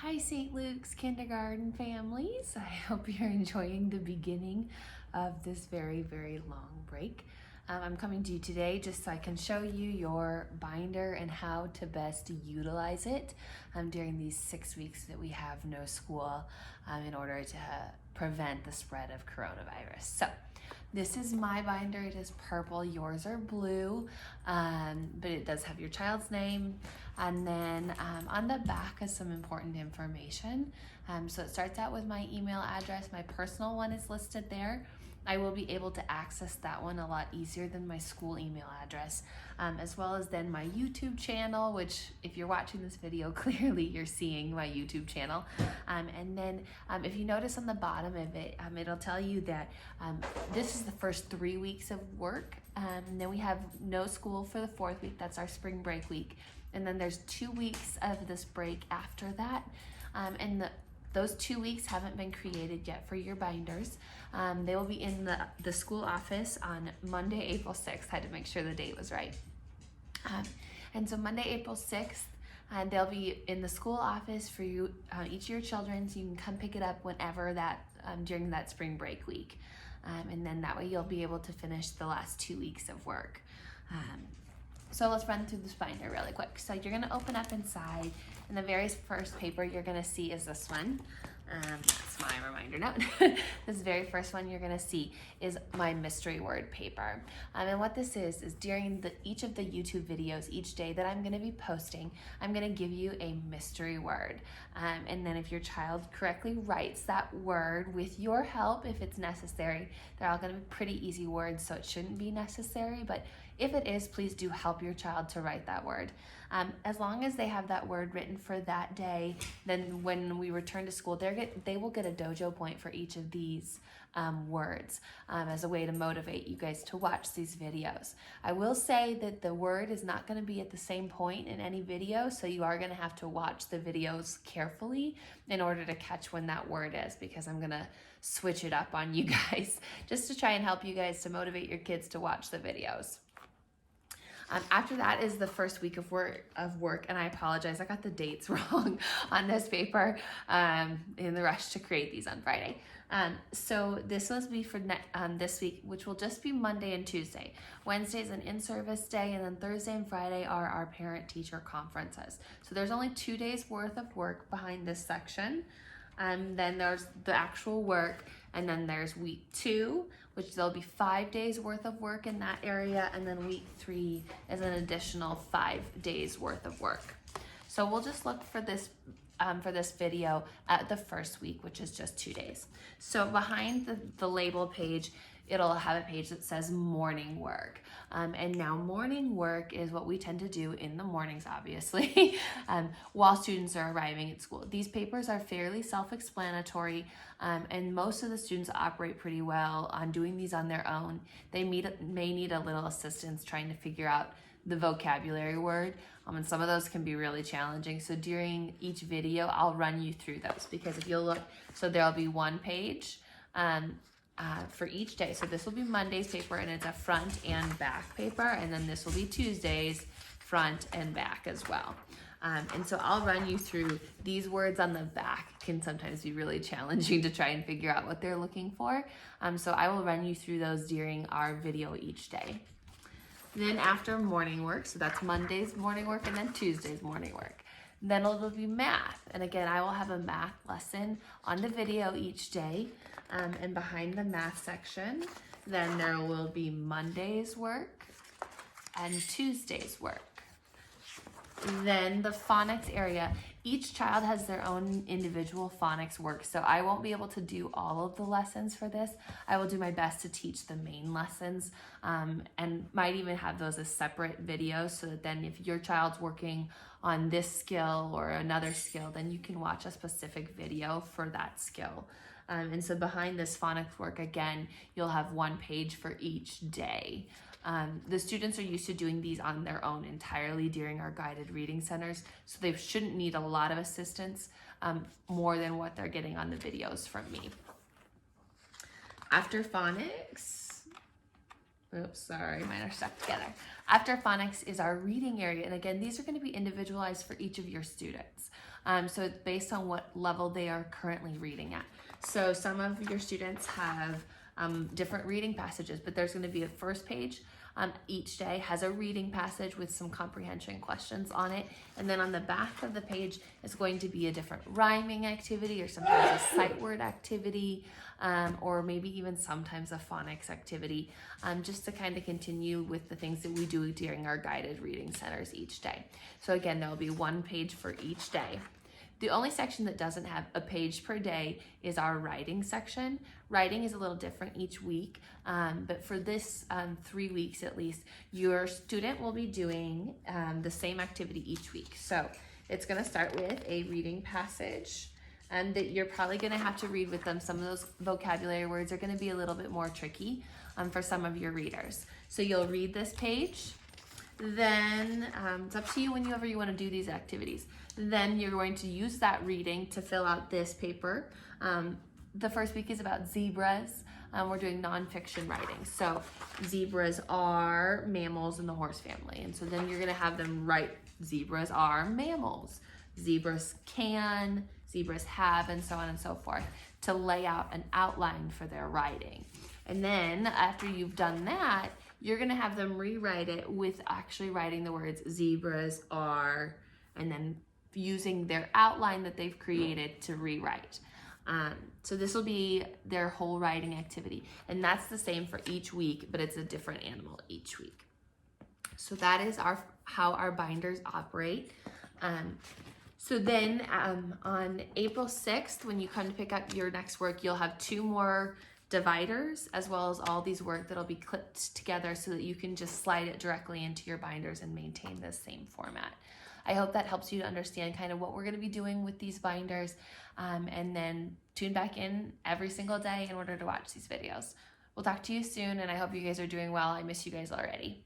Hi St. Luke's kindergarten families. I hope you're enjoying the beginning of this very, very long break. I'm coming to you today just so I can show you your binder and how to best utilize it during these 6 weeks that we have no school in order to prevent the spread of coronavirus. So this is my binder. It is purple. Yours are blue, but it does have your child's name. And then on the back is some important information. So it starts out with my email address. My personal one is listed there. I will be able to access that one a lot easier than my school email address, as well as then my YouTube channel, which if you're watching this video, clearly you're seeing my YouTube channel. And then if you notice on the bottom of it, it'll tell you that this is the first 3 weeks of work. And then we have no school for the 4th week. That's our spring break week. And then there's 2 weeks of this break after that. Those 2 weeks haven't been created yet for your binders. They will be in the school office on Monday, April 6th. I had to make sure the date was right. And so Monday, April 6th, they'll be in the school office for you, each of your children, so you can come pick it up whenever during that spring break week. And then that way you'll be able to finish the last 2 weeks of work. So let's run through this binder really quick. So you're gonna open up inside, and the very first paper you're gonna see is this one. That's my reminder note. This very first one you're gonna see is my mystery word paper. And what this is during each of the YouTube videos each day that I'm gonna be posting, I'm gonna give you a mystery word. And then if your child correctly writes that word with your help, if it's necessary, they're all gonna be pretty easy words, so it shouldn't be necessary, but if it is, please do help your child to write that word. As long as they have that word written for that day, then when we return to school, they will get a dojo point for each of these words as a way to motivate you guys to watch these videos. I will say that the word is not going to be at the same point in any video, so you are going to have to watch the videos carefully in order to catch when that word is, because I'm going to switch it up on you guys just to try and help you guys to motivate your kids to watch the videos. After that is the first week of work, and I apologize, I got the dates wrong on this paper in the rush to create these on Friday. So this will be for this week, which will just be Monday and Tuesday. Wednesday is an in-service day, and then Thursday and Friday are our parent-teacher conferences. So there's only 2 days worth of work behind this section. Then there's the actual work, and then there's week 2, which there'll be 5 days worth of work in that area, and then week 3 is an additional 5 days worth of work. So we'll just look for this video at the first week, which is just 2 days. So behind the label page, it'll have a page that says morning work. And now morning work is what we tend to do in the mornings, obviously, while students are arriving at school. These papers are fairly self-explanatory, and most of the students operate pretty well on doing these on their own. They may need a little assistance trying to figure out the vocabulary word, and some of those can be really challenging. So during each video, I'll run you through those, because if you'll look, so there'll be one page for each day. So this will be Monday's paper, and it's a front and back paper, and then this will be Tuesday's front and back as well. And so I'll run you through these words on the back. Can sometimes be really challenging to try and figure out what they're looking for. So I will run you through those during our video each day. Then after morning work, so that's Monday's morning work and then Tuesday's morning work. Then it'll be math. And again, I will have a math lesson on the video each day. And behind the math section, then there will be Monday's work and Tuesday's work. Then the phonics area. Each child has their own individual phonics work, so I won't be able to do all of the lessons for this. I will do my best to teach the main lessons, and might even have those as separate videos, so that then if your child's working on this skill or another skill, then you can watch a specific video for that skill. And so behind this phonics work, again, you'll have one page for each day. The students are used to doing these on their own entirely during our guided reading centers, so they shouldn't need a lot of assistance, more than what they're getting on the videos from me. After phonics, oops, sorry, mine are stuck together. After phonics is our reading area, and again, these are going to be individualized for each of your students. So it's based on what level they are currently reading at. So some of your students have different reading passages, but there's going to be a first page each day has a reading passage with some comprehension questions on it. And then on the back of the page is going to be a different rhyming activity, or sometimes a sight word activity, or maybe even sometimes a phonics activity, just to kind of continue with the things that we do during our guided reading centers each day. So again, there will be one page for each day. The only section that doesn't have a page per day is our writing section. Writing is a little different each week, but for this 3 weeks at least, your student will be doing the same activity each week. So it's gonna start with a reading passage, and that you're probably gonna have to read with them. Some of those vocabulary words are gonna be a little bit more tricky for some of your readers. So you'll read this page. Then it's up to you whenever you want to do these activities. Then you're going to use that reading to fill out this paper. The first week is about zebras. We're doing nonfiction writing. So zebras are mammals in the horse family. And so then you're going to have them write zebras are mammals. Zebras can, zebras have, and so on and so forth, to lay out an outline for their writing. And then after you've done that, you're gonna have them rewrite it with actually writing the words zebras are, and then using their outline that they've created to rewrite. So this will be their whole writing activity. And that's the same for each week, but it's a different animal each week. So that is how our binders operate. So then on April 6th, when you come to pick up your next work, you'll have 2 more dividers, as well as all these work that'll be clipped together so that you can just slide it directly into your binders and maintain the same format. I hope that helps you to understand kind of what we're going to be doing with these binders, and then tune back in every single day in order to watch these videos. We'll talk to you soon, and I hope you guys are doing well. I miss you guys already.